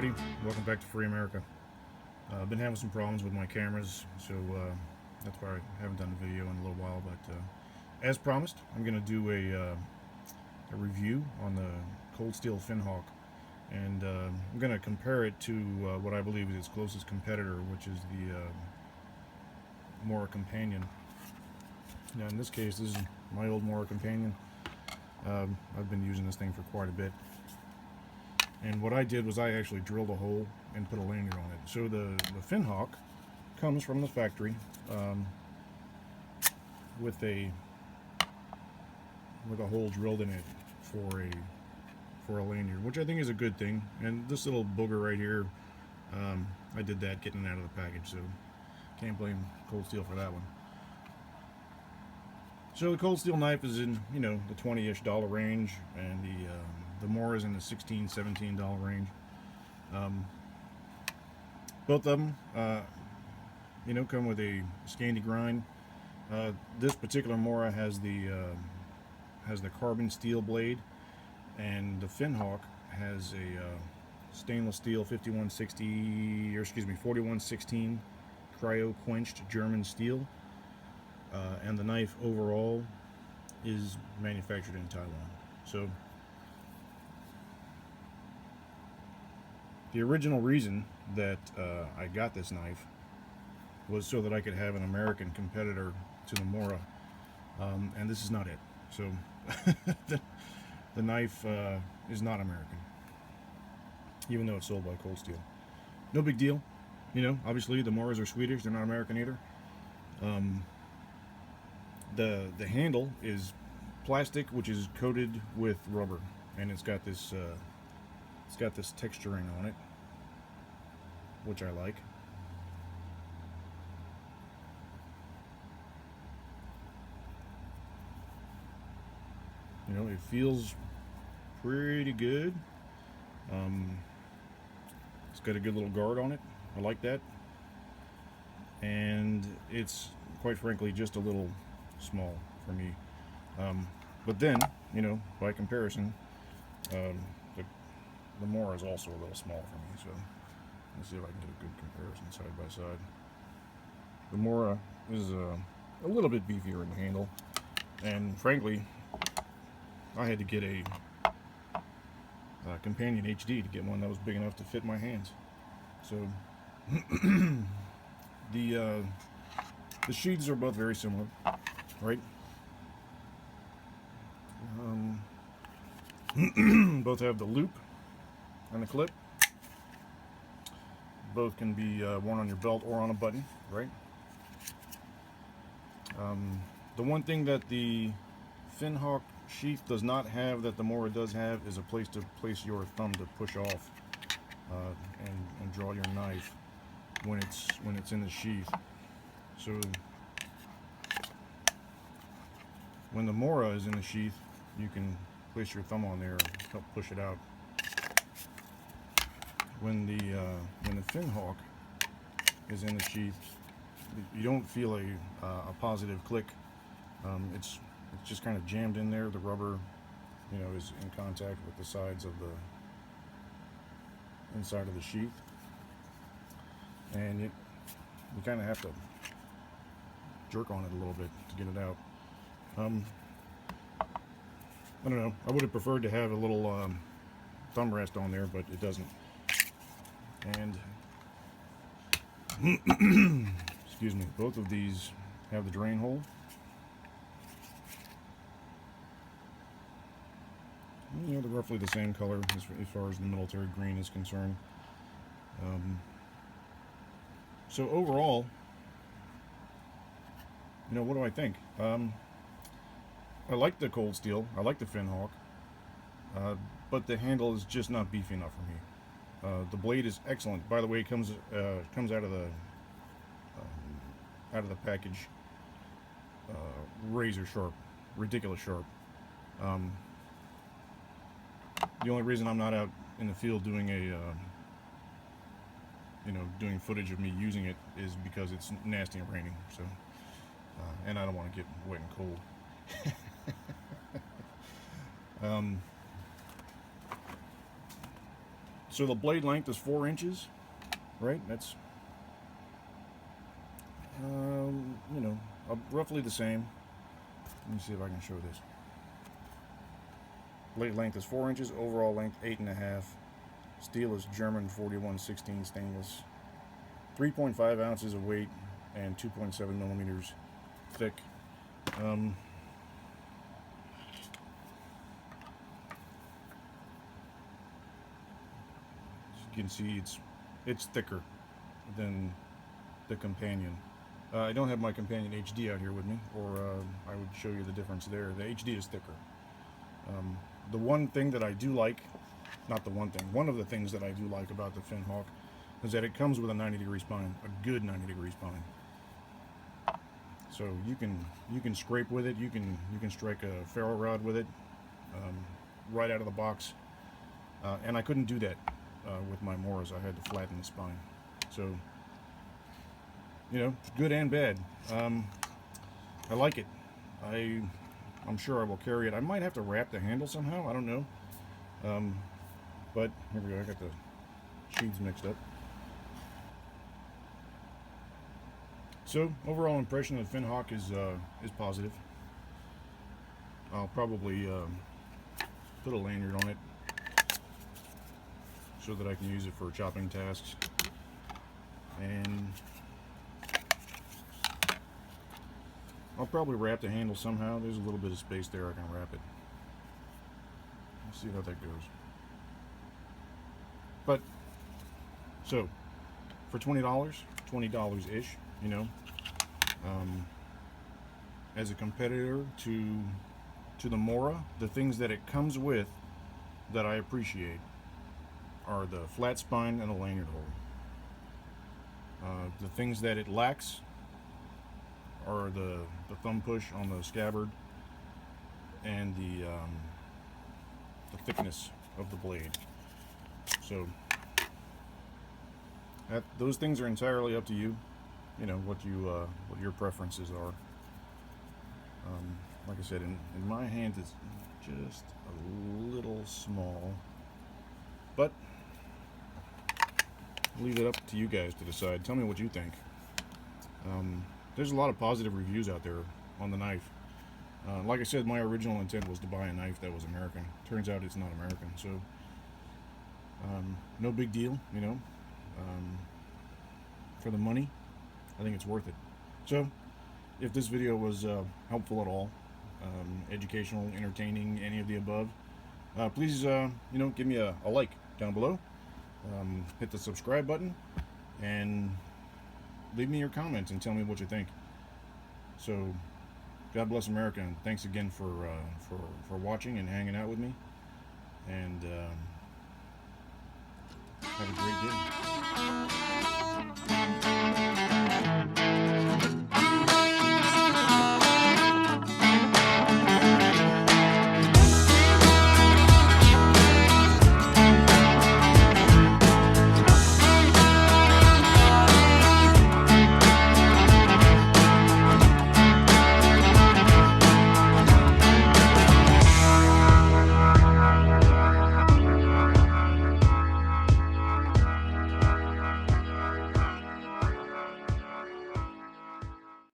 everybody, welcome back to Free America. I've been having some problems with my cameras, so that's why I haven't done a video in a little while, but as promised, I'm going to do a review on the Cold Steel Finhawk, and I'm going to compare it to what I believe is its closest competitor, which is the Mora Companion. Now in this case, this is my old Mora Companion. I've been using this thing for quite a bit. And what I did was I actually drilled a hole and put a lanyard on it. So the Finhawk comes from the factory with a hole drilled in it for a lanyard, which I think is a good thing. And this little booger right here, I did that getting it out of the package, so can't blame Cold Steel for that one. So the Cold Steel knife is in, you know, the $20-ish range, and the Mora is in the $16, $17 range. Both of them, you know, come with a Scandi grind. This particular Mora has the carbon steel blade, and the Finhawk has a stainless steel 4116 cryo quenched German steel. And the knife overall is manufactured in Taiwan. So the original reason that I got this knife was so that I could have an American competitor to the Mora, and this is not it. So the knife is not American, even though it's sold by Cold Steel. No big deal, you know. Obviously the Moras are Swedish; they're not American either. The handle is plastic, which is coated with rubber, and it's got this texturing on it, which I like. You know, it feels pretty good. It's got a good little guard on it. I like that, and it's quite frankly just a little small for me, but then, you know, by comparison, the Mora is also a little small for me. So let's see if I can get a good comparison side by side. The Mora is a little bit beefier in the handle, and frankly, I had to get a Companion HD to get one that was big enough to fit my hands. So the sheaths are both very similar, right? Both have the loop and the clip. Both can be worn on your belt or on a button, right? The one thing that the Finhawk sheath does not have that the Mora does have is a place to place your thumb to push off and draw your knife when it's in the sheath. So when the Mora is in the sheath, you can place your thumb on there and help push it out. When the Finhawk is in the sheath, you don't feel a positive click. It's just kind of jammed in there. The rubber, you know, is in contact with the sides of the inside of the sheath, and you kind of have to jerk on it a little bit to get it out. I don't know. I would have preferred to have a little thumb rest on there, but it doesn't. And excuse me, both of these have the drain hole. You know, they're roughly the same color as far as the military green is concerned. So overall, you know, what do I think? I like the Cold Steel. I like the Finhawk, but the handle is just not beefy enough for me. The blade is excellent. By the way, it comes out of the package razor sharp, ridiculous sharp. The only reason I'm not out in the field doing doing footage of me using it is because it's nasty and raining. So, and I don't want to get wet and cold. So the blade length is 4 inches, right? That's, you know, roughly the same. Let me see if I can show this. Blade length is 4 inches, overall length 8.5. Steel is German 4116 stainless. 3.5 ounces of weight and 2.7 millimeters thick. As you can see, it's thicker than the Companion. I don't have my Companion HD out here with me, or I would show you the difference there. The HD is thicker. The one thing that I do like, not the one thing, one of the things that I do like about the Finhawk is that it comes with a 90-degree spine, a good 90-degree spine. So you can scrape with it, you can strike a ferro rod with it right out of the box, and I couldn't do that with my Moras. I had to flatten the spine. So, you know, good and bad. I like it. I'm sure I will carry it. I might have to wrap the handle somehow. I don't know. But here we go. I got the sheaths mixed up. So overall impression of the Finhawk is positive. I'll probably put a lanyard on it so that I can use it for chopping tasks. And I'll probably wrap the handle somehow. There's a little bit of space there. I can wrap it. Let's see how that goes. But so for $20-ish, you know, as a competitor to the Mora, the things that it comes with that I appreciate are the flat spine and the lanyard hole. The things that it lacks are the thumb push on the scabbard and the thickness of the blade. So those things are entirely up to you. You know what your preferences are. Like I said, in my hand it's just a little small, but I'll leave it up to you guys to decide. Tell me what you think. There's a lot of positive reviews out there on the knife. Like I said, my original intent was to buy a knife that was American. Turns out it's not American, so no big deal, you know. For the money, I think it's worth it. So, if this video was helpful at all, educational, entertaining, any of the above, please, you know, give me a like down below. Hit the subscribe button and leave me your comments and tell me what you think. So, God bless America, and thanks again for watching and hanging out with me. And have a great day.